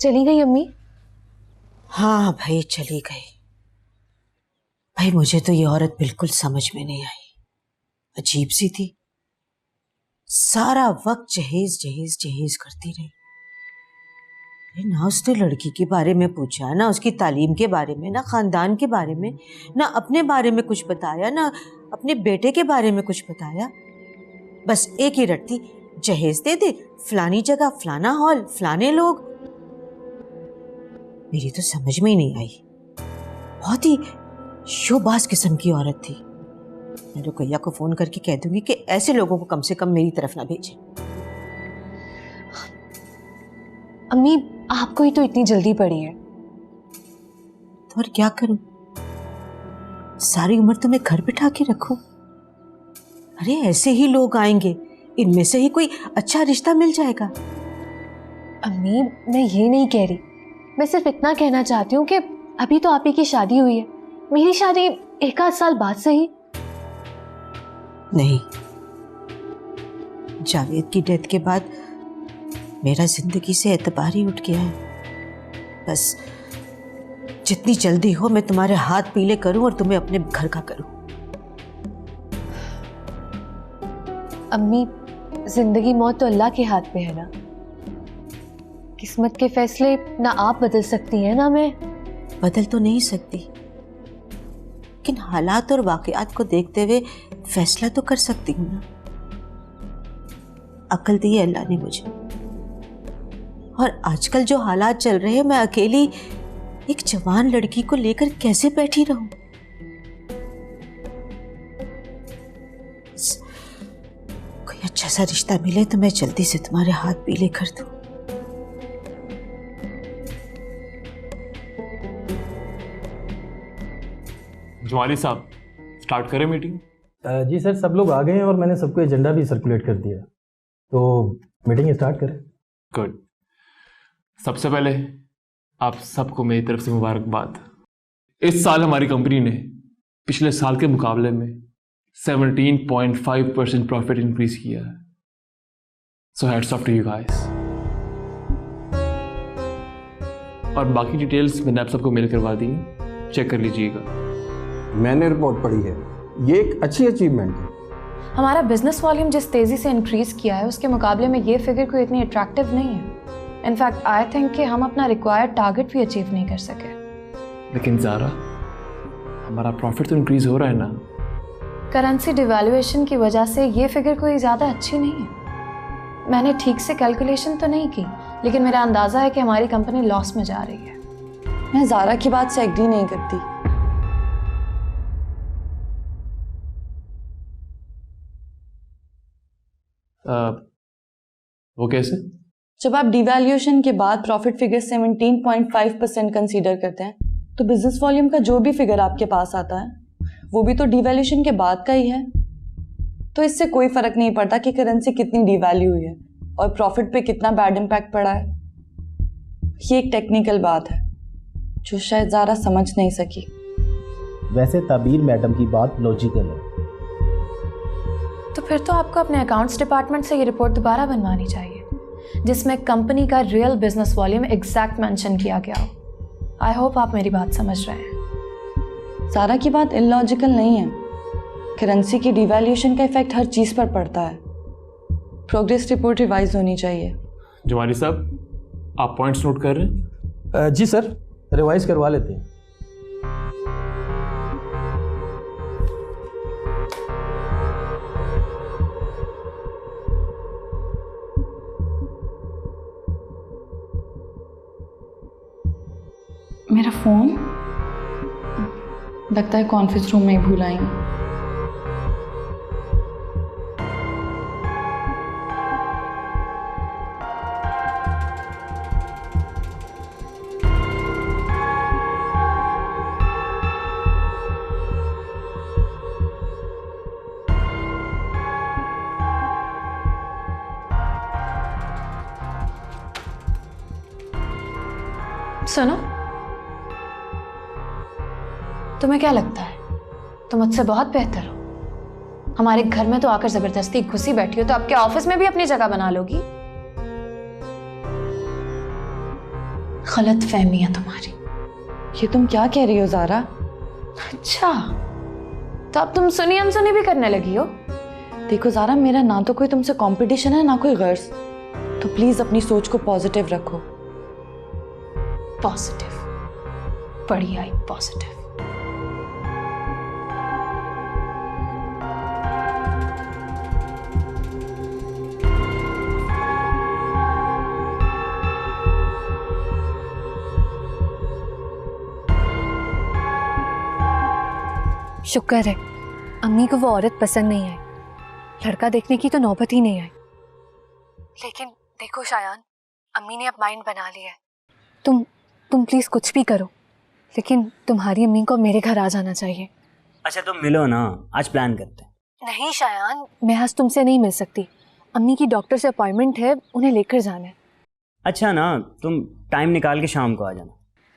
चली गई अम्मी? हाँ भाई चली गई। भाई मुझे तो ये औरत बिल्कुल समझ में नहीं आई, अजीब सी थी। सारा वक्त जहेज जहेज जहेज करती रही। ना उसने लड़की के बारे में पूछा, ना उसकी तालीम के बारे में, ना खानदान के बारे में, ना अपने बारे में कुछ बताया, ना अपने बेटे के बारे में कुछ बताया। बस एक ही रटती, जहेज दे दे, फलानी जगह, फलाना हॉल, फलाने लोग। मेरी तो समझ में ही नहीं आई। बहुत ही शोबाज किस्म की औरत थी। मैं रुकैया को फोन करके कह दूंगी कि ऐसे लोगों को कम से कम मेरी तरफ ना भेजें। अम्मी आपको ही तो इतनी जल्दी पड़ी है। तो और क्या करूं? सारी उम्र तो मैं घर बिठा के रखूं? अरे ऐसे ही लोग आएंगे, इनमें से ही कोई अच्छा रिश्ता मिल जाएगा। अम्मी मैं ये नहीं कह रही, मैं सिर्फ इतना कहना चाहती हूँ कि अभी तो आप ही की शादी हुई है, मेरी शादी 1 आध साल बाद सही। नहीं, जावेद की डेथ के बाद मेरा जिंदगी से एतबार ही उठ गया है। बस जितनी जल्दी हो मैं तुम्हारे हाथ पीले करूं और तुम्हें अपने घर का करूं। अम्मी जिंदगी मौत तो अल्लाह के हाथ में है ना, किस्मत के फैसले ना आप बदल सकती हैं ना मैं। बदल तो नहीं सकती, लेकिन हालात और वाकयात को देखते हुए फैसला तो कर सकती हूँ ना। अक्ल दी है अल्लाह ने मुझे, और आजकल जो हालात चल रहे हैं, मैं अकेली एक जवान लड़की को लेकर कैसे बैठी रहूं? कोई अच्छा सा रिश्ता मिले तो मैं जल्दी से तुम्हारे हाथ पीले कर दूं। जवाली साहब, स्टार्ट करें मीटिंग? जी सर, सब लोग आ गए हैं और मैंने सबको एजेंडा भी सर्कुलेट कर दिया, तो मीटिंग स्टार्ट करें। गुड। सबसे पहले आप सबको मेरी तरफ से मुबारकबाद। इस साल हमारी कंपनी ने पिछले साल के मुकाबले में 17.5% प्रॉफिट इंक्रीज किया है। So hats off to you guys. और बाकी डिटेल्स मैंने आप सबको मेल करवा दी, चेक कर लीजिएगा। मैंने रिपोर्ट पढ़ी है, ये एक अच्छी अचीवमेंट है। हमारा बिजनेस वॉल्यूम जिस तेजी से इंक्रीज किया है उसके मुकाबले में ये फिगर कोई इतनी अट्रैक्टिव नहीं है। इनफैक्ट आई थिंक कि हम अपना रिक्वायर्ड टारगेट भी अचीव नहीं कर सके। लेकिन ज़ारा, हमारा प्रॉफिट तो इंक्रीज हो रहा है ना। करेंसी डिवैल्यूएशन की वजह से ये फिगर कोई ज़्यादा अच्छी नहीं है। मैंने ठीक से कैलकुलेशन तो नहीं की, लेकिन मेरा अंदाज़ा है कि हमारी कंपनी लॉस में जा रही है। मैं ज़ारा की बात से एग्री नहीं करती। वो कैसे? जब आप डिवैल्यूएशन के बाद प्रॉफिट फिगर 17.5% कंसीडर करते हैं, तो बिजनेस वॉल्यूम का जो भी फिगर आपके पास आता है वो भी तो डिवैल्यूएशन के बाद का ही है। तो इससे कोई फर्क नहीं पड़ता कि करेंसी कितनी डिवैल्यू हुई है और प्रॉफिट पे कितना बैड इम्पैक्ट पड़ा है। ये एक टेक्निकल बात है जो शायद ज़ारा समझ नहीं सकी। वैसे ताबीर मैडम की बात लॉजिकल है। तो फिर तो आपको अपने अकाउंट्स डिपार्टमेंट से ये रिपोर्ट दोबारा बनवानी चाहिए, जिसमें कंपनी का real business volume exact mention किया गया हो। आई होप आप मेरी बात समझ रहे हैं। ज़ारा की बात इलॉजिकल नहीं है। करेंसी की डिवैल्यूएशन का इफेक्ट हर चीज़ पर पड़ता है। प्रोग्रेस रिपोर्ट रिवाइज होनी चाहिए। जवाली साहब, आप पॉइंट्स नोट कर रहे हैं? जी सर, रिवाइज करवा लेते हैं। मेरा फ़ोन लगता है कॉन्फ्रेंस रूम में ही भूल आई हूँ। सुनो, तुम्हें क्या लगता है तुम मुझसे बहुत बेहतर हो? हमारे घर में तो आकर जबरदस्ती घुसी बैठी हो, तो आपके ऑफिस में भी अपनी जगह बना लोगी? गलत फहमी है तुम्हारी। ये तुम क्या कह रही हो ज़ारा? अच्छा, तो अब तुम सुनी अनसुनी भी करने लगी हो? देखो ज़ारा, मेरा ना तो कोई तुमसे कंपटीशन है ना कोई गर्ज, तो प्लीज अपनी सोच को पॉजिटिव रखो। पॉजिटिव, बढ़िया ही पॉजिटिव। शुक्र है अम्मी को वो औरत पसंद नहीं आई, लड़का देखने की तो नौबत ही नहीं आई। लेकिन देखो शायान, अम्मी ने अब माइंड बना लिया है। तुम प्लीज कुछ भी करो, लेकिन तुम्हारी अम्मी को मेरे घर आ जाना चाहिए। अच्छा तुम मिलो ना, आज प्लान करते हैं। नहीं शायान, मैं आज तुमसे नहीं मिल सकती। अम्मी की डॉक्टर से अपॉइंटमेंट है, उन्हें लेकर जाना है। अच्छा ना, तुम टाइम निकाल के शाम को आ जाना।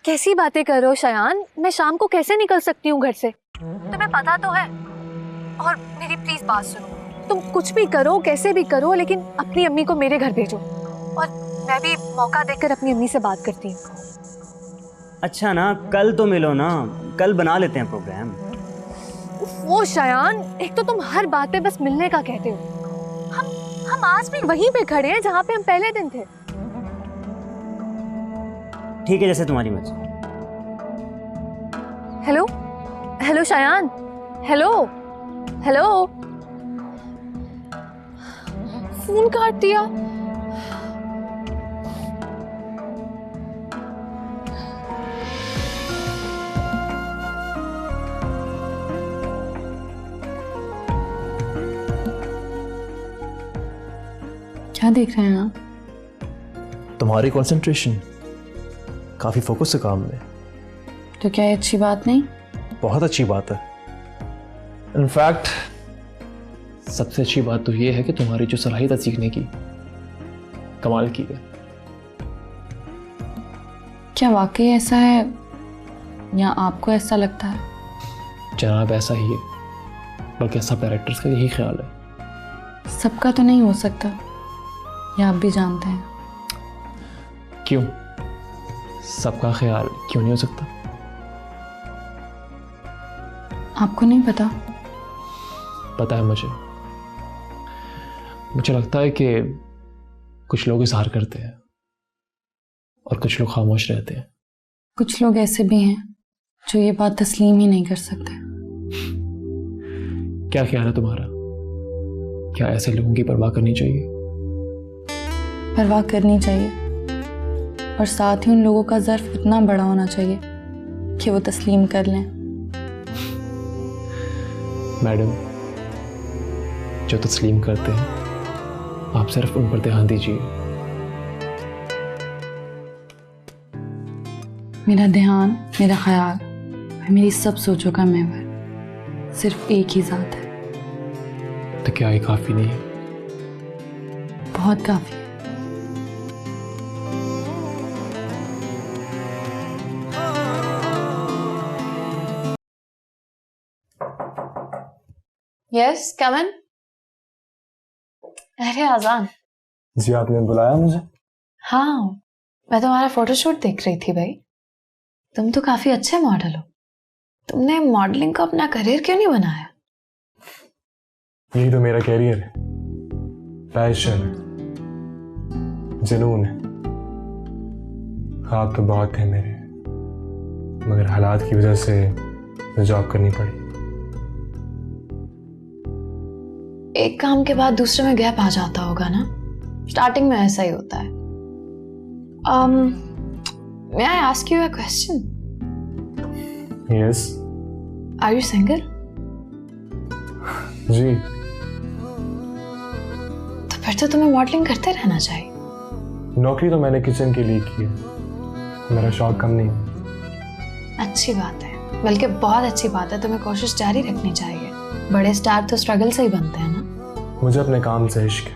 कैसी बातें कर रहे हो शायान, मैं शाम को कैसे निकल सकती हूँ घर से? तुम्हें पता तो है। और मेरी प्लीज बात सुनो, तुम कुछ भी करो, कैसे भी करो, लेकिन अपनी अम्मी को मेरे घर भेजो। और मैं भी मौका देकर अपनी अम्मी से बात करती हूँ। अच्छा ना, कल तो मिलो ना, कल बना लेते हैं प्रोग्राम। वो शायान, एक तो तुम हर बात पे बस मिलने का कहते हो। हम आज भी वहीं पे खड़े हैं जहाँ पे हम पहले दिन थे। ठीक है, जैसे तुम्हारी मर्जी। Hello hello Shayan, hello hello. Phone काट दिया। क्या देख रहे हैं आप? तुम्हारी कंसंट्रेशन, काफी फोकस है काम में। तो क्या ये अच्छी बात नहीं? बहुत अच्छी बात है। इनफैक्ट सबसे अच्छी बात तो ये है कि तुम्हारी जो सलाहियत है सीखने की, कमाल की है। क्या वाकई ऐसा है या आपको ऐसा लगता है? जनाब ऐसा ही है, बल्कि सब डायरेक्टर्स का यही ख्याल है। सबका तो नहीं हो सकता, ये आप भी जानते हैं। क्यों? सबका ख्याल क्यों नहीं हो सकता? आपको नहीं पता? पता है मुझे लगता है कि कुछ लोग इजहार करते हैं और कुछ लोग खामोश रहते हैं। कुछ लोग ऐसे भी हैं जो ये बात तस्लीम ही नहीं कर सकते। क्या ख्याल है तुम्हारा? क्या ऐसे लोगों की परवाह करनी चाहिए? परवाह करनी चाहिए, और साथ ही उन लोगों का ज़र्फ इतना बड़ा होना चाहिए कि वो तस्लीम कर लें। मैडम, जो तस्लीम करते हैं आप सिर्फ उन पर ध्यान दीजिए। मेरा ध्यान, मेरा ख्याल, मेरी सब सोचों का महवर सिर्फ एक ही ज़ात है। तो क्या ये काफ़ी नहीं है? बहुत काफ़ी है। यस, कम इन। अरे आजान जी, आपने बुलाया मुझे? हाँ, मैं तुम्हारा फोटोशूट देख रही थी भाई। तुम तो काफी अच्छे मॉडल हो। तुमने मॉडलिंग को अपना करियर क्यों नहीं बनाया? यही तो मेरा कैरियर है, पैशन है, जुनून है। ख्वाब तो बहुत थे मेरे, मगर हालात की वजह से जॉब करनी पड़ी। एक काम के बाद दूसरे में गैप आ जाता होगा ना? स्टार्टिंग में ऐसा ही होता है। May I ask you a question? Yes. Are you single? जी। तो फिर तो तुम्हें मॉडलिंग करते रहना चाहिए। नौकरी तो मैंने किचन के लिए की है, मेरा शौक कम नहीं। अच्छी बात है, बल्कि बहुत अच्छी बात है। तुम्हें कोशिश जारी रखनी चाहिए। बड़े स्टार तो स्ट्रगल से ही बनते हैं ना। मुझे अपने काम से इश्क है।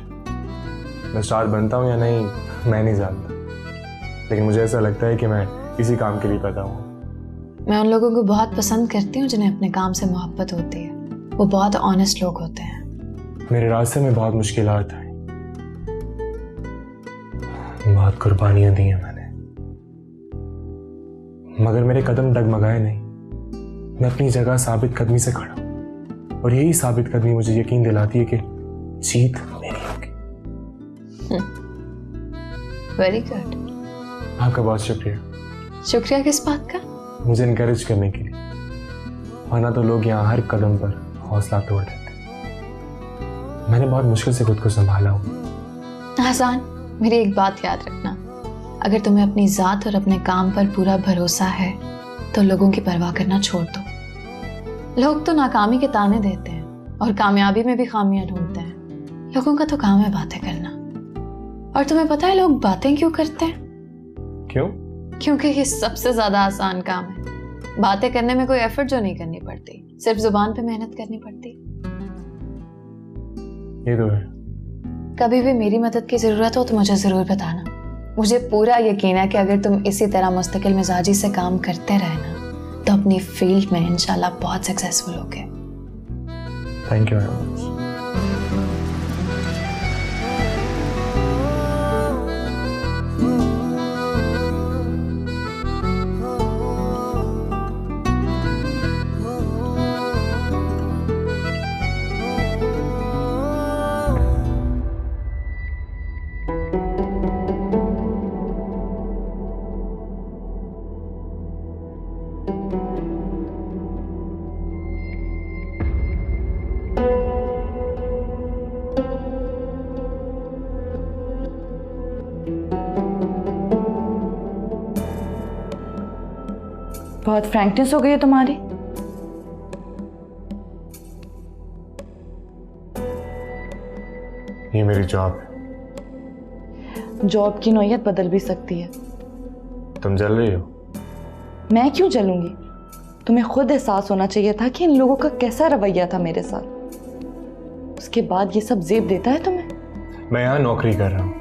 मैं स्टार बनता हूँ या नहीं मैं नहीं जानता, लेकिन मुझे ऐसा लगता है कि मैं इसी काम के लिए पैदा हूँ। मैं उन लोगों को बहुत पसंद करती हूँ जिन्हें अपने काम से मोहब्बत होती है। वो बहुत ऑनेस्ट लोग होते हैं। मेरे रास्ते में बहुत मुश्किलात आई, बहुत कुर्बानियां दी हैं मैंने, मगर मेरे कदम डगमगाए नहीं। मैं अपनी जगह साबित कदमी से खड़ा हूं और यही साबित कदमी मुझे यकीन दिलाती है कि जीत मेरी होगी। Very good. आपका बहुत शुक्रिया। शुक्रिया किस बात का? मुझे इनकरेज करने के लिए, वरना तो लोग यहाँ हर कदम पर हौसला तोड़ देते। मैंने बहुत मुश्किल से खुद को संभाला हूँ। आसान, मेरी एक बात याद रखना, अगर तुम्हें अपनी जात और अपने काम पर पूरा भरोसा है तो लोगों की परवाह करना छोड़ दो। लोग तो नाकामी के ताने देते हैं और कामयाबी में भी खामियां ढूंढते हैं। लोगों का तो काम है बातें करना। और तुम्हें पता है लोग बातें क्यों करते हैं? क्यों? क्योंकि ये सबसे ज्यादा आसान काम है। बातें करने में कोई एफर्ट जो नहीं करनी पड़ती, सिर्फ जुबान पे मेहनत करनी पड़ती। ये तो है। कभी भी मेरी मदद की जरूरत हो तो मुझे जरूर बताना। मुझे पूरा यकीन है कि अगर तुम इसी तरह मुस्तकिल मिजाजी से काम करते रहे ना तो अपनी फील्ड में इंशाल्लाह बहुत सक्सेसफुल होगे। Thank you very much. बहुत फ्रैंकनेस हो गई है तुम्हारी। ये मेरी जॉब है। जॉब की नौयत बदल भी सकती है। तुम जल रही हो? मैं क्यों जलूंगी? तुम्हें खुद एहसास होना चाहिए था कि इन लोगों का कैसा रवैया था मेरे साथ। उसके बाद ये सब जेब देता है तुम्हें? मैं यहाँ नौकरी कर रहा हूँ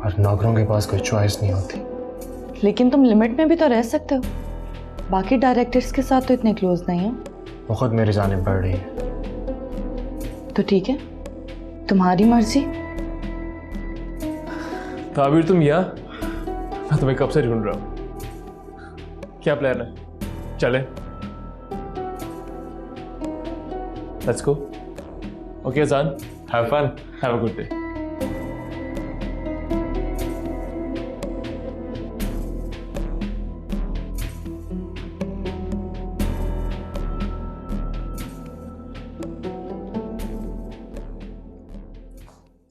और नौकरों के पास कोई चॉइस नहीं होती। लेकिन तुम लिमिट में भी तो रह सकते हो। बाकी डायरेक्टर्स के साथ तो इतने क्लोज नहीं हो। वो खुद मेरी जानिब बढ़ रही है। तो ठीक है, तुम्हारी मर्जी। ताबीर तुम यहाँ? मैं तुम्हें कब से ढूंढ रहा हूँ। क्या प्लान है? चले? Let's go. Okay Azan, have fun, have a good day.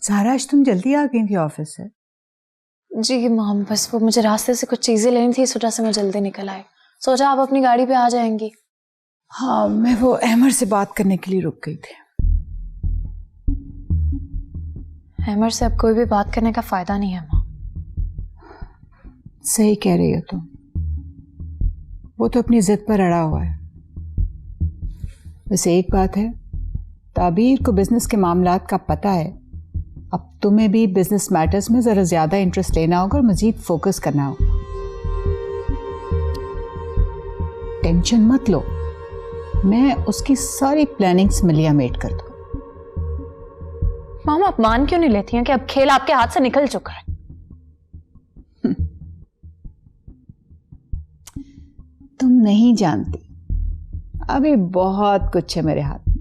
Sara, आज तुम जल्दी आ गई थी ऑफिस से? जी मॉम, बस वो मुझे रास्ते से कुछ चीजें लेनी थी, इस वजह से मैं जल्दी निकल आई। सोचा आप अपनी गाड़ी पे आ जाएंगी। हाँ, मैं वो अहमर से बात करने के लिए रुक गई थी। अहमर से अब कोई भी बात करने का फायदा नहीं है माँ। सही कह रही हो तुम। वो तो अपनी जिद पर अड़ा हुआ है। वैसे एक बात है, ताबीर को बिजनेस के मामलात का पता है। अब तुम्हें भी बिजनेस मैटर्स में ज़रा ज़्यादा इंटरेस्ट लेना होगा और मज़ीद फोकस करना होगा। टेंशन मत लो, मैं उसकी सारी प्लानिंग्स मिलिया मेट कर दूँ। मामा, आप मान क्यों नहीं लेती हैं कि अब खेल आपके हाथ से निकल चुका है? तुम नहीं जानती, अभी बहुत कुछ है मेरे हाथ में।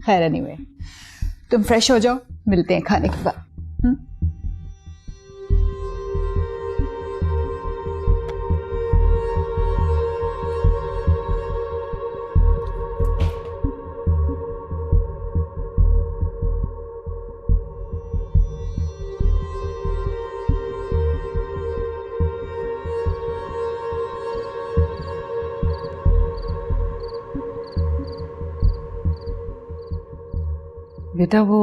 खैर एनीवे, तुम फ्रेश हो जाओ, मिलते हैं खाने के बाद। बेटा, वो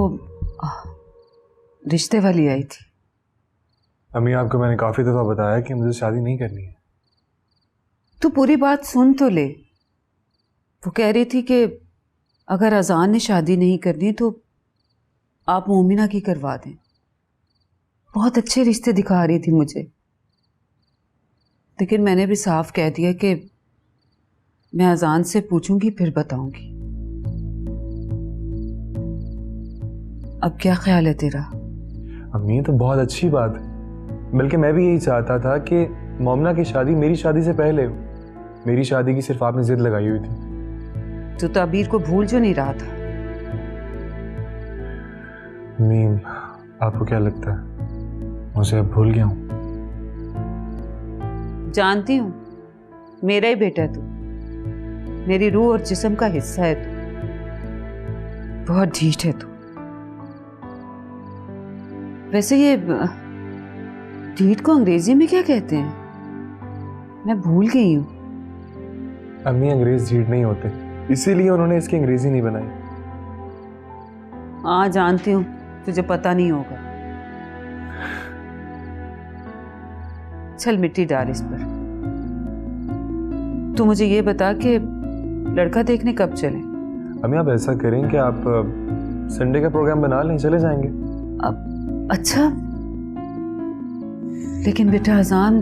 रिश्ते वाली आई थी। अम्मी, आपको मैंने काफ़ी दफ़ा बताया कि मुझे शादी नहीं करनी है। तू पूरी बात सुन तो ले। वो कह रही थी कि अगर अजान ने शादी नहीं करनी तो आप मोमिना की करवा दें। बहुत अच्छे रिश्ते दिखा रही थी मुझे, लेकिन मैंने भी साफ कह दिया कि मैं अजान से पूछूंगी फिर बताऊंगी। अब क्या ख्याल है तेरा? अम्मी, ये तो बहुत अच्छी बात है। बल्कि मैं भी यही चाहता था कि मोमना की शादी मेरी शादी से पहले हो। मेरी शादी की सिर्फ आपने जिद लगाई हुई थी। तू तो अबीर को भूल जो नहीं रहा था। मीम, आपको क्या लगता है मुझे अब भूल गया हूँ? जानती हूँ, मेरा ही बेटा है तू, मेरी रूह और जिस्म का हिस्सा है तू। बहुत ढीठ है तू। वैसे ये ढीठ को अंग्रेजी में क्या कहते हैं? मैं भूल गई हूँ। अम्मी, अंग्रेज ढीठ नहीं होते, इसीलिए उन्होंने इसकी अंग्रेजी नहीं बनाई। हाँ जानती हूँ, तुझे पता नहीं होगा। चल मिट्टी डाल इस पर। तू मुझे ये बता कि लड़का देखने कब चले? अम्मी, आप ऐसा करें कि आप संडे का प्रोग्राम बना लें, चले जाएंगे। अब अच्छा, लेकिन बेटा अजान,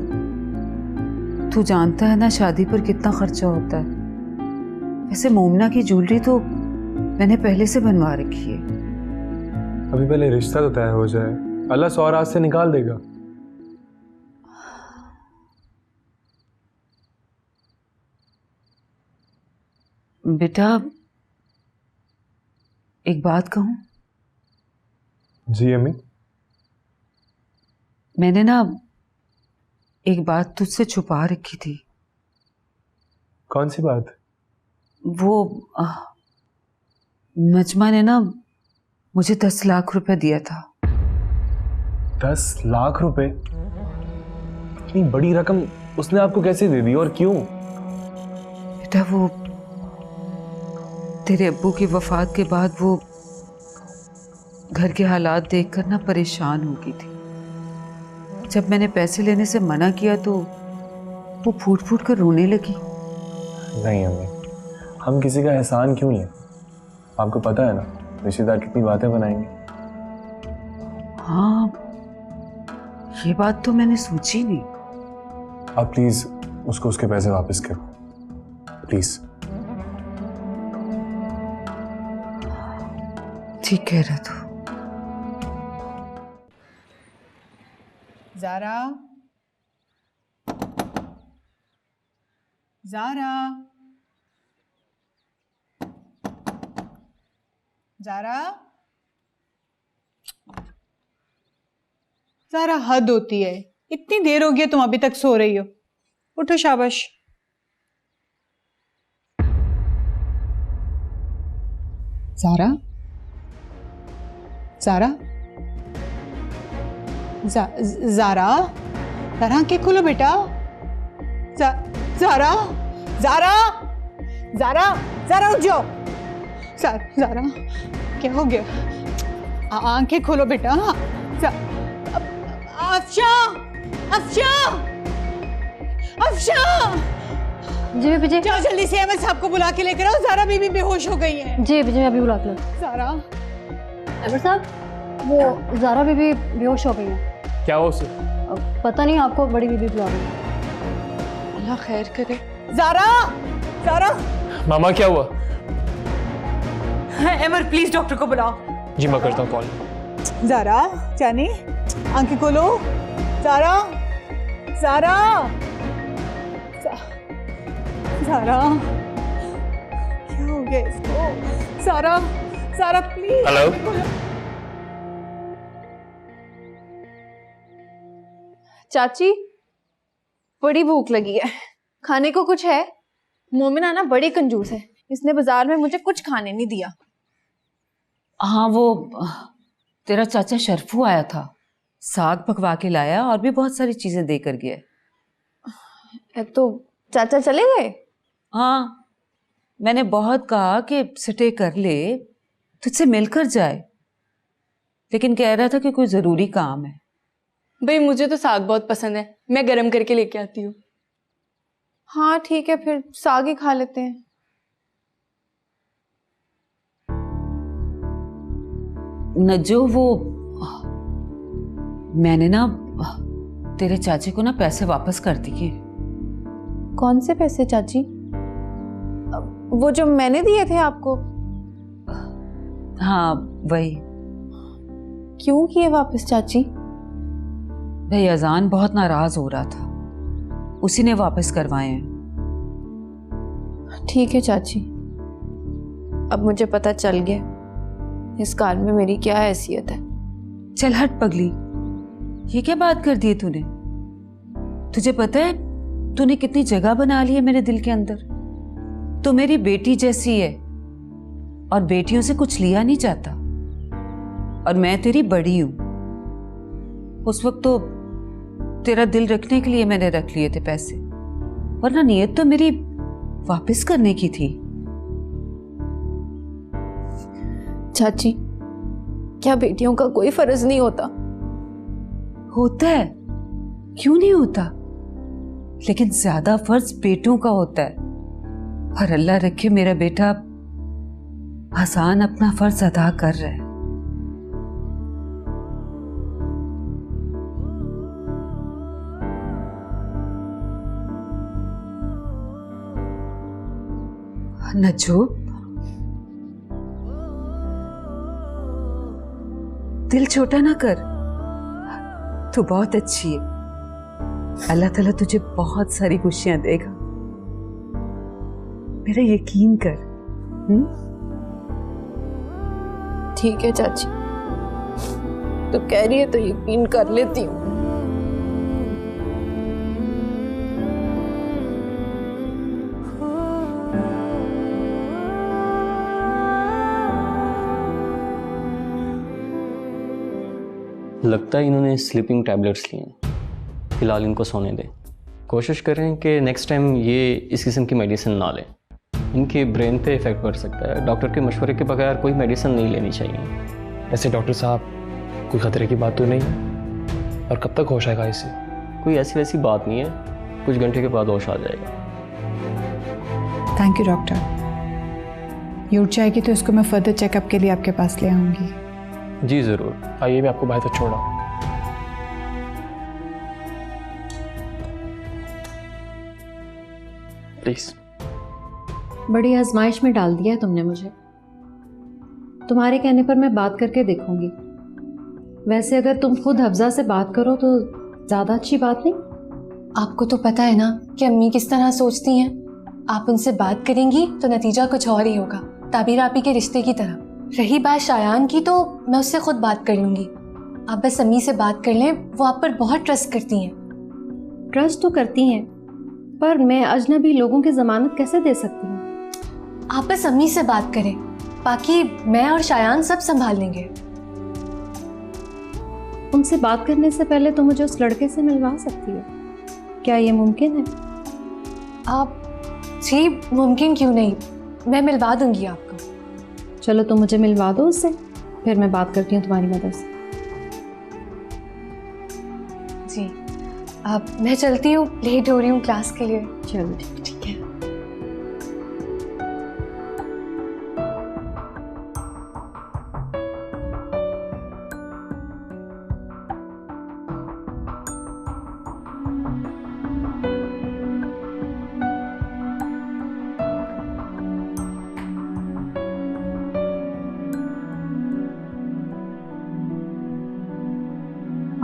तू जानता है ना शादी पर कितना खर्चा होता है। वैसे मोमना की ज्वेलरी तो मैंने पहले से बनवा रखी है। अभी पहले रिश्ता तो तय हो जाए, अल्लाह 100 रात से निकाल देगा। बेटा एक बात कहूं? जी अम्मी। मैंने ना एक बात तुझसे छुपा रखी थी। कौन सी बात? वो नजमा ने ना मुझे 10 लाख रुपए दिया था। 10 लाख रुपए? इतनी बड़ी रकम उसने आपको कैसे दे दी और क्यों? बेटा वो तेरे अब्बू की वफात के बाद वो घर के हालात देखकर ना परेशान हो गई थी। जब मैंने पैसे लेने से मना किया तो वो फूट फूट कर रोने लगी। नहीं अम्मी, हम किसी का एहसान क्यों लें? आपको पता है ना रिश्तेदार कितनी बातें बनाएंगे। हाँ, ये बात तो मैंने सोची नहीं। आप प्लीज उसको उसके पैसे वापस करो, प्लीज। ठीक कह रहा तू। ज़ारा, ज़ारा, ज़ारा, ज़ारा, हद होती है। इतनी देर हो गई तुम अभी तक सो रही हो। उठो, शाबाश। ज़ारा, ज़ारा, ज़ारा, ज़ारा आंखें खोलो बेटा। ज़ारा, ज़ारा, ज़ारा, ज़ारा उठ जाओ। ज़ारा, क्या हो गया? आंखें खोलो बेटा। अफशा, अफशा, अफशा। जी बीबी जी। जाओ जल्दी से अहमद साहब को बुला के लेकर आओ। ज़ारा बीबी बेहोश हो गई है। जी बीबी जी, मैं अभी बुला के लाती हूँ। ज़ारा, अहमद साहब, वो ज़ारा बीबी बेहोश हो गई है। क्या हुआ उसे? पता नहीं, आपको बड़ी बीबी बुला रही है। अल्लाह खैर करे। ज़ारा, ज़ारा। मामा क्या हुआ? एमर प्लीज डॉक्टर को बुलाओ। जी मैं करता हूँ कॉल। ज़ारा, जानी, आंखें खोलो। ज़ारा, ज़ारा, ज़ारा, क्या हो गया इसको? ज़ारा, ज़ारा प्लीज। हेलो। चाची, बड़ी भूख लगी है, खाने को कुछ है? मोमिना ना बड़ी कंजूस है, इसने बाजार में मुझे कुछ खाने नहीं दिया। हाँ, वो तेरा चाचा शरफू आया था, साग पकवा के लाया और भी बहुत सारी चीजें देकर गया। तो चाचा चले गए? हाँ, मैंने बहुत कहा कि स्टे कर ले, तुझसे मिलकर जाए, लेकिन कह रहा था कि कोई जरूरी काम है। भाई मुझे तो साग बहुत पसंद है, मैं गरम करके लेके आती हूँ। हाँ ठीक है, फिर साग ही खा लेते हैं। नज्जो, वो मैंने ना तेरे चाचे को ना पैसे वापस कर दिए। कौन से पैसे चाची? वो जो मैंने दिए थे आपको? हाँ वही। क्यों किए वापस चाची? भाई अजान बहुत नाराज हो रहा था, उसी ने वापस करवाए हैं। ठीक है चाची, अब मुझे पता चल गया इस कार में मेरी क्या हैसियत है। चल हट पगली, ये क्या बात कर दी है तूने? तुझे पता है तूने कितनी जगह बना ली है मेरे दिल के अंदर। तू मेरी बेटी जैसी है और बेटियों से कुछ लिया नहीं जाता, और मैं तेरी बड़ी हूं। उस वक्त तो तेरा दिल रखने के लिए मैंने रख लिए थे पैसे, वरना नीयत तो मेरी वापस करने की थी। चाची, क्या बेटियों का कोई फर्ज नहीं होता? होता है, क्यों नहीं होता? लेकिन ज्यादा फर्ज बेटों का होता है। और अल्लाह रखे मेरा बेटा आसान अपना फर्ज अदा कर रहा है। नजूब, दिल छोटा ना कर, तू बहुत अच्छी है। अल्लाह ताला तुझे बहुत सारी खुशियां देगा, मेरा यकीन कर। ठीक है चाची, तो कह रही है तो यकीन कर लेती हूँ। लगता है इन्होंने स्लीपिंग टैबलेट्स लिए हैं, फिलहाल इनको सोने दें। कोशिश करें कि नेक्स्ट टाइम ये इस किस्म की मेडिसिन ना लें, इनके ब्रेन पे इफेक्ट पड़ सकता है। डॉक्टर के मशवरे के बगैर कोई मेडिसिन नहीं लेनी चाहिए। ऐसे डॉक्टर साहब, कोई खतरे की बात तो नहीं है? और कब तक होश आएगा इससे? कोई ऐसी वैसी बात नहीं है, कुछ घंटे के बाद होश आ जाएगा। Thank you doctor. ये उठ जाएगी तो इसको मैं फर्दर चेकअप के लिए आपके पास ले आऊँगी। जी ज़रूर। आइए, मैं आपको बाहर तक छोड़ा। प्लीज। बड़ी आजमाइश में डाल दिया है तुमने मुझे। तुम्हारे कहने पर मैं बात करके देखूंगी। वैसे अगर तुम खुद हफ्जा से बात करो तो ज्यादा अच्छी बात नहीं? आपको तो पता है ना कि अम्मी किस तरह सोचती हैं। आप उनसे बात करेंगी तो नतीजा कुछ और ही होगा, ताबीर आपी के रिश्ते की तरह। रही बात शायान की, तो मैं उससे खुद बात कर लूंगी। आप बस अम्मी से बात कर लें, वो आप पर बहुत ट्रस्ट करती हैं। ट्रस्ट तो करती हैं, पर मैं अजनबी लोगों की जमानत कैसे दे सकती हूँ? आप बस अम्मी से बात करें, बाकी मैं और शायान सब संभाल लेंगे। उनसे बात करने से पहले तो मुझे उस लड़के से मिलवा सकती है, क्या ये मुमकिन है? आप जी, मुमकिन क्यों नहीं, मैं मिलवा दूंगी आपको। चलो तुम मुझे मिलवा दो उससे, फिर मैं बात करती हूँ तुम्हारी मदद से। जी, अब मैं चलती हूँ, लेट हो रही हूँ क्लास के लिए। चलो ठीक है।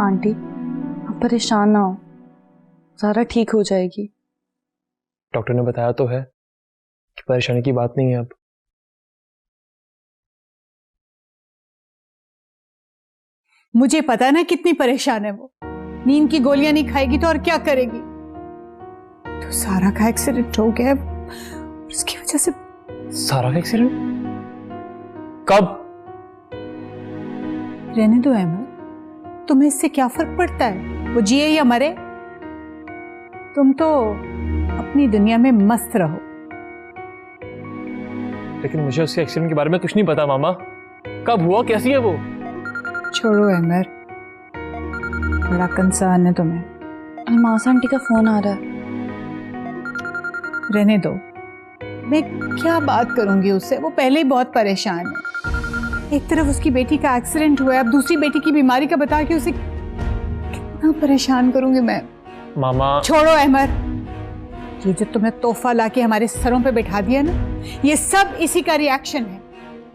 आंटी, आप परेशान ना हो, ज़ारा ठीक हो जाएगी। डॉक्टर ने बताया तो है कि परेशानी की बात नहीं है। अब मुझे पता ना कितनी परेशान है वो। नींद की गोलियां नहीं खाएगी तो और क्या करेगी? तो सारा का एक्सीडेंट हो गया, उसकी वजह से। सारा का एक्सीडेंट कब? रहने दो अहमद, तुम्हें इससे क्या फर्क पड़ता है, वो जिए या मरे? तुम तो अपनी दुनिया में मस्त रहो। लेकिन मुझे उसके एक्सीडेंट के बारे में कुछ नहीं पता मामा। कब हुआ, कैसी है वो? छोड़ो अहमद, बड़ा कंसर्न है तुम्हें। अलमास आंटी का फोन आ रहा है। रहने दो, मैं क्या बात करूंगी उससे, वो पहले ही बहुत परेशान है। एक तरफ उसकी बेटी का एक्सीडेंट हुआ है, अब दूसरी बेटी की बीमारी का बता के उसे कितना परेशान करूंगी मैं। मामा छोड़ो अहमद, ये जो तुमने तोहफा लाके हमारे सरों पे बैठा दिया ना, ये सब इसी का रिएक्शन है।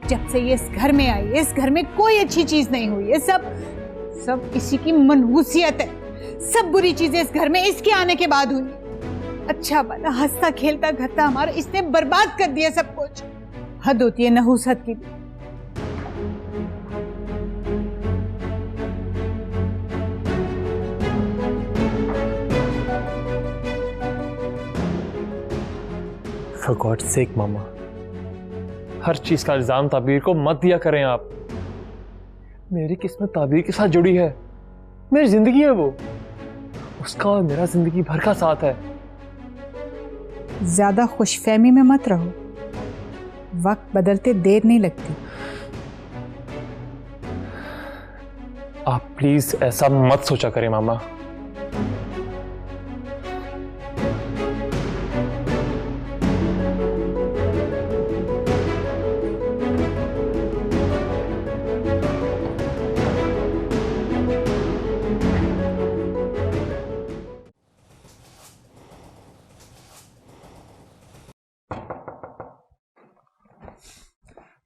जब से ये इस घर में आई, इस घर में कोई अच्छी चीज नहीं हुई, ये सब इसी की मनहूसियत है। सब बुरी चीजें इस घर में इसके आने के बाद हुई। अच्छा वाला हंसता खेलता घर था हमारा, इसने बर्बाद कर दिया सब कुछ। हद होती है नहुसत की भी। For God's sake मामा, हर चीज का इल्जाम ताबीर को मत दिया करें आप। मेरी किस्मत ताबीर के साथ जुड़ी है, मेरी जिंदगी है वो, उसका और मेरा जिंदगी भर का साथ है। ज्यादा खुशफहमी में मत रहो, वक्त बदलते देर नहीं लगती। आप प्लीज ऐसा मत सोचा करें मामा।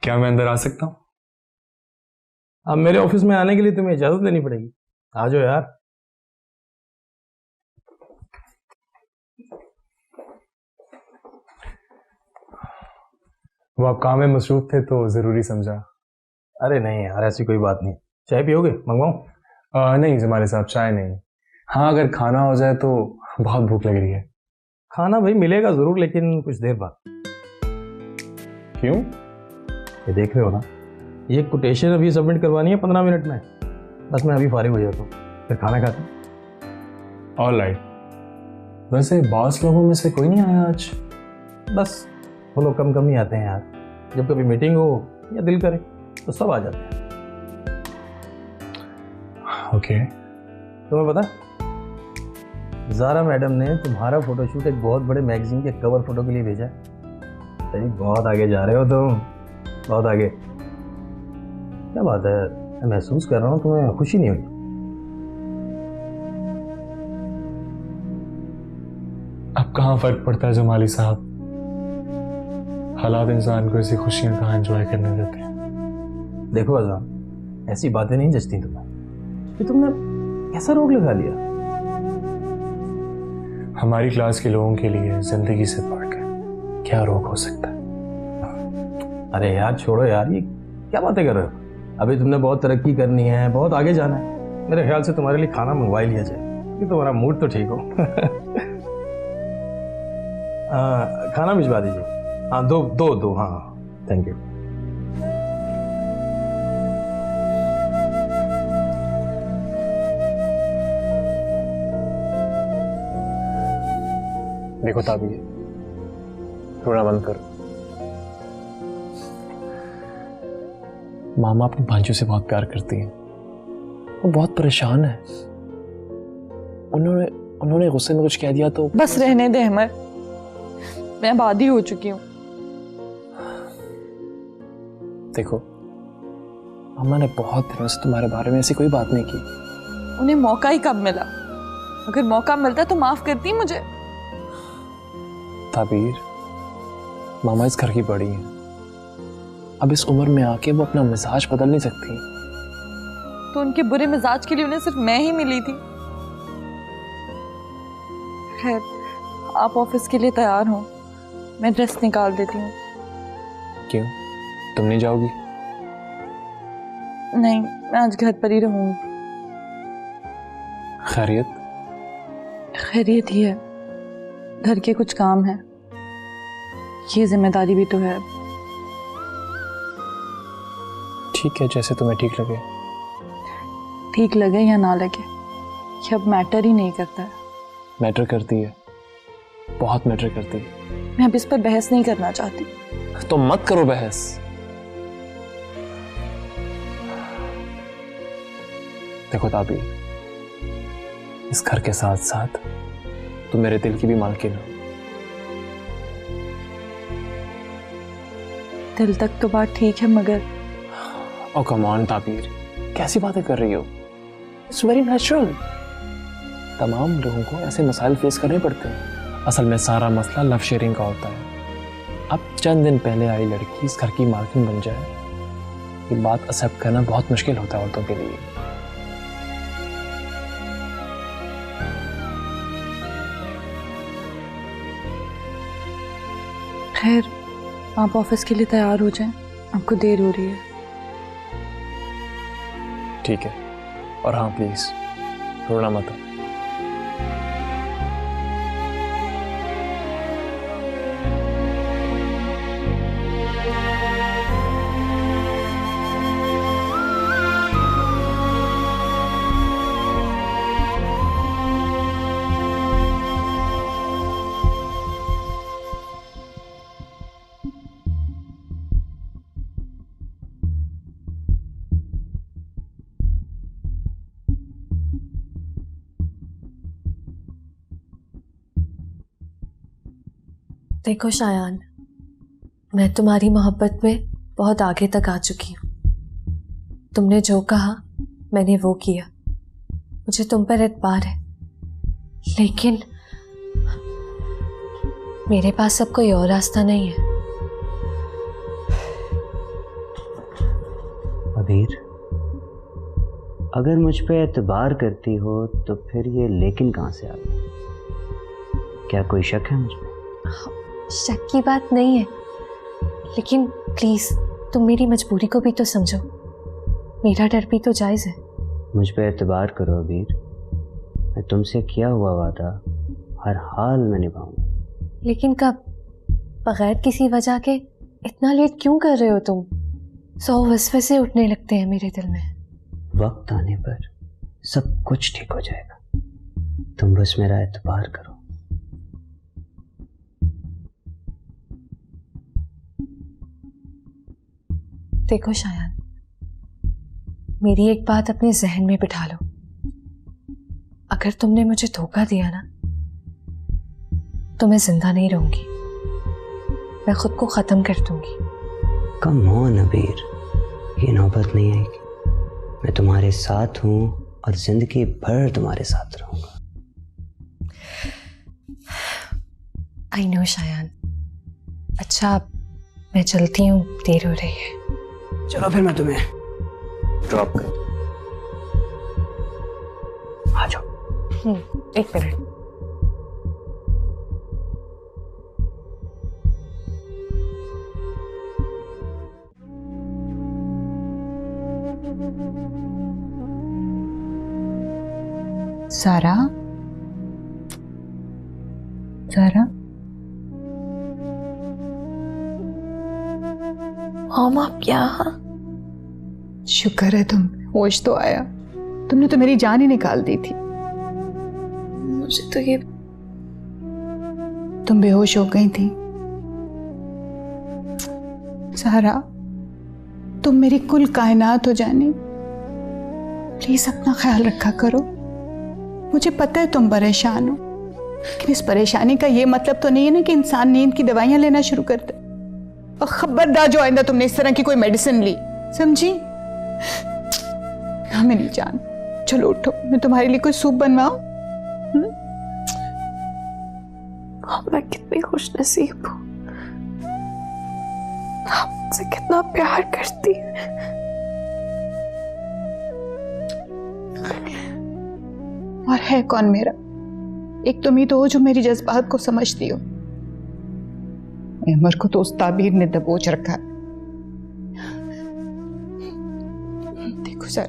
क्या मैं अंदर आ सकता हूँ? अब मेरे ऑफिस में आने के लिए तुम्हें इजाजत लेनी पड़ेगी। आ जाओ यार। वो आप काम में मसरूफ थे तो जरूरी समझा। अरे नहीं यार, ऐसी कोई बात नहीं। चाय पियोगे? मंगवाऊं? नहीं जमाले साहब, चाय नहीं। हाँ अगर खाना हो जाए तो, बहुत भूख लग रही है। खाना भाई मिलेगा जरूर, लेकिन कुछ देर बाद। क्यों? ये देख रहे हो ना, ये कोटेशन अभी सबमिट करवानी है 15 मिनट में। बस मैं अभी फारिग हो जाता हूँ, फिर खाना खाते हैं। All right. वैसे बॉस लोगों में से कोई नहीं आया आज? बस वो लोग कम कम ही आते हैं यार। जब कभी मीटिंग हो या दिल करे तो सब आ जाते हैं। ओके। तुम्हें पता, ज़ारा मैडम ने तुम्हारा फोटोशूट एक बहुत बड़े मैगजीन के कवर फोटो के लिए भेजा है। सही बहुत आगे जा रहे हो तुम, बहुत आगे। क्या बात है, मैं महसूस कर रहा हूँ तुम्हें खुशी नहीं हुई? अब कहाँ फर्क पड़ता है जमाली साहब, हालात इंसान को ऐसी खुशियां कहाँ एंजॉय करने देते हैं। देखो अजान, ऐसी बातें नहीं जचती तुम्हें कि तुमने कैसा रोग लगा लिया। हमारी क्लास के लोगों के लिए जिंदगी से बढ़कर क्या रोग हो सकता है? अरे यार छोड़ो यार, ये क्या बातें कर रहे हो? अभी तुमने बहुत तरक्की करनी है, बहुत आगे जाना है। मेरे ख्याल से तुम्हारे लिए खाना मंगवा ही लिया जाए कि तुम्हारा मूड तो ठीक हो। खाना भिजवा दीजिए। हाँ दो हाँ, थैंक यू। देखो ताबीर, रोना बंद करो। मामा अपनी भांजियों से बहुत प्यार करती हैं, वो बहुत परेशान है। उन्होंने गुस्से में कुछ कह दिया तो बस रहने दे अहमद, मैं अब आदी हो चुकी हूँ। देखो, मामा ने बहुत दिनों से तुम्हारे बारे में ऐसी कोई बात नहीं की। उन्हें मौका ही कब मिला? अगर मौका मिलता तो माफ करती मुझे। ताबीर, मामा इस घर की बड़ी हैं। अब इस उम्र में आके वो अपना मिजाज बदल नहीं सकती। तो उनके बुरे मिजाज के लिए उन्हें सिर्फ मैं ही मिली थी। खैर, आप ऑफिस के लिए तैयार हो, मैं ड्रेस निकाल देती हूँ। क्यों, तुम नहीं जाओगी? नहीं, मैं आज घर पर ही रहूंगी। खैरियत? खैरियत ही है, घर के कुछ काम है, ये जिम्मेदारी भी तो है। ठीक है, जैसे तुम्हें ठीक लगे। ठीक लगे या ना लगे, ये अब मैटर ही नहीं करता है। मैटर करती है, बहुत मैटर करती है। मैं अब इस पर बहस नहीं करना चाहती। तो मत करो बहस। देखो ताबीर, इस घर के साथ साथ तुम मेरे दिल की भी मालकिन हो। दिल तक तो बात ठीक है, मगर ओ कम ऑन ताबीर, कैसी बातें कर रही हो? It's very natural. तमाम लोगों को ऐसे मसाइल फेस करने पड़ते हैं। असल में सारा मसला लव शेयरिंग का होता है। अब चंद दिन पहले आई लड़की इस घर की मालकिन बन जाए, ये बात एक्सेप्ट करना बहुत मुश्किल होता है औरतों के लिए। खैर, आप ऑफिस के लिए तैयार हो जाएं, आपको देर हो रही है। ठीक है, और हाँ प्लीज रोना मत। देखो शायान, मैं तुम्हारी मोहब्बत में बहुत आगे तक आ चुकी हूँ। तुमने जो कहा मैंने वो किया, मुझे तुम पर एतबार है, लेकिन मेरे पास अब कोई और रास्ता नहीं है। अबीर, अगर मुझ पे एतबार करती हो तो फिर ये लेकिन कहाँ से आ गया? क्या कोई शक है मुझ पे? शक की बात नहीं है, लेकिन प्लीज तुम मेरी मजबूरी को भी तो समझो। मेरा डर भी तो जायज है। मुझ पे एतबार करो अबीर, मैं तुमसे किया हुआ वादा हर हाल में निभाऊंगा। लेकिन कब? बगैर किसी वजह के इतना लेट क्यों कर रहे हो तुम? 100 वसवसे उठने लगते हैं मेरे दिल में। वक्त आने पर सब कुछ ठीक हो जाएगा, तुम बस मेरा एतबार करो। देखो शायान, मेरी एक बात अपने जहन में बिठा लो। अगर तुमने मुझे धोखा दिया ना, तो मैं जिंदा नहीं रहूंगी, मैं खुद को खत्म कर दूंगी। कम ऑन अबीर, ये नौबत नहीं आएगी। मैं तुम्हारे साथ हूं और जिंदगी भर तुम्हारे साथ रहूंगा। I know Shayan. अच्छा, मैं चलती हूँ, देर हो रही है। चलो फिर मैं तुम्हें ड्रॉप कर। आ जाओ। एक मिनट। सारा, सारा, हम आप यहाँ? शुक्र है तुम होश तो आया। तुमने तो मेरी जान ही निकाल दी थी। मुझे तो ये, तुम बेहोश हो गई थी। सारा, तुम मेरी कुल कायनात हो जानी। प्लीज अपना ख्याल रखा करो। मुझे पता है तुम परेशान हो, लेकिन इस परेशानी का ये मतलब तो नहीं है ना कि इंसान नींद की दवाइयां लेना शुरू कर दे। और खबरदार जो आइंदा तुमने इस तरह की कोई मेडिसिन ली, समझी? हाँ मेरी जान, चलो उठो, मैं तुम्हारे लिए कोई सूप बनवाऊं? मैं कितनी खुशनसीब हूँ, आप मुझसे कितना प्यार करती है। और है कौन मेरा? एक तुम ही तो हो जो मेरी जज्बात को समझती हो। अमर को तो उस ताबीर ने दबोच रखा है। देखो सर,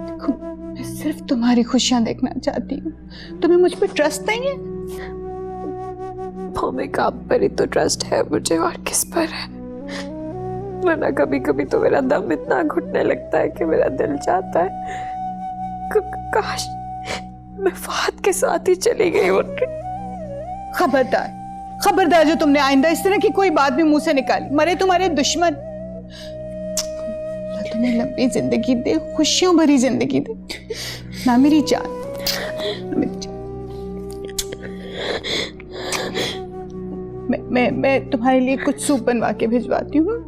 देखो मैं सिर्फ तुम्हारी खुशियां देखना चाहती हूँ। तुम्हें मुझ पर ट्रस्ट नहीं है? भौमिक, आप पर ही तो ट्रस्ट है मुझे, और किस पर है? वरना कभी कभी तो मेरा दम इतना घुटने लगता है कि मेरा दिल चाहता है काश मैं फहद के साथ ही चली गई होती। खबरदार, खबरदार, जो तुमने आइंदा इस तरह की कोई बात भी मुंह से निकाली, मरे तुम्हारे दुश्मन। तुम्हें लंबी जिंदगी दे, खुशियों भरी जिंदगी दे ना मेरी जान, मेरी जान। मैं तुम्हारे लिए कुछ सूप बनवा के भिजवाती हूँ।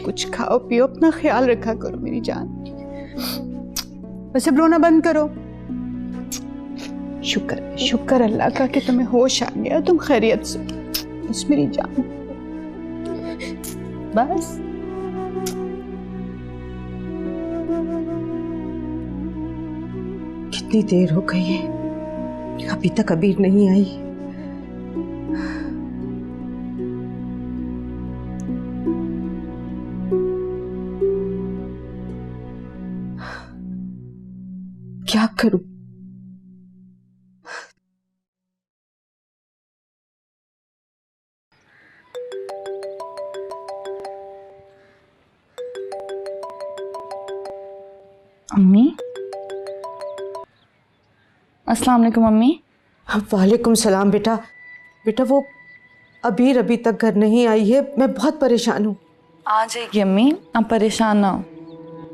कुछ खाओ पियो, अपना ख्याल रखा करो मेरी जान। बस अब रोना बंद करो। शुक्र शुक्र अल्लाह का कि तुम्हें होश आ गया, तुम खैरियत से। बस मेरी जान, बस। कितनी देर हो गई है, अभी तक अबीर नहीं आई। करूं? अम्मी, अस्सलाम वालेकुम अम्मी। वालेकुम सलाम बेटा। बेटा वो अबीर अभी तक घर नहीं आई है, मैं बहुत परेशान हूँ। आ जाएगी अम्मी, आप परेशान ना हो।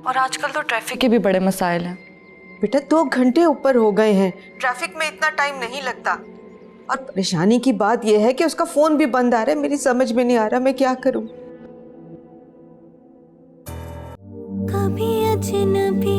और आजकल तो ट्रैफिक के भी बड़े मसाइल हैं। बेटा 2 घंटे ऊपर हो गए हैं, ट्रैफिक में इतना टाइम नहीं लगता। और परेशानी की बात यह है कि उसका फोन भी बंद आ रहा है, मेरी समझ में नहीं आ रहा मैं क्या करूं। कभी अजनबी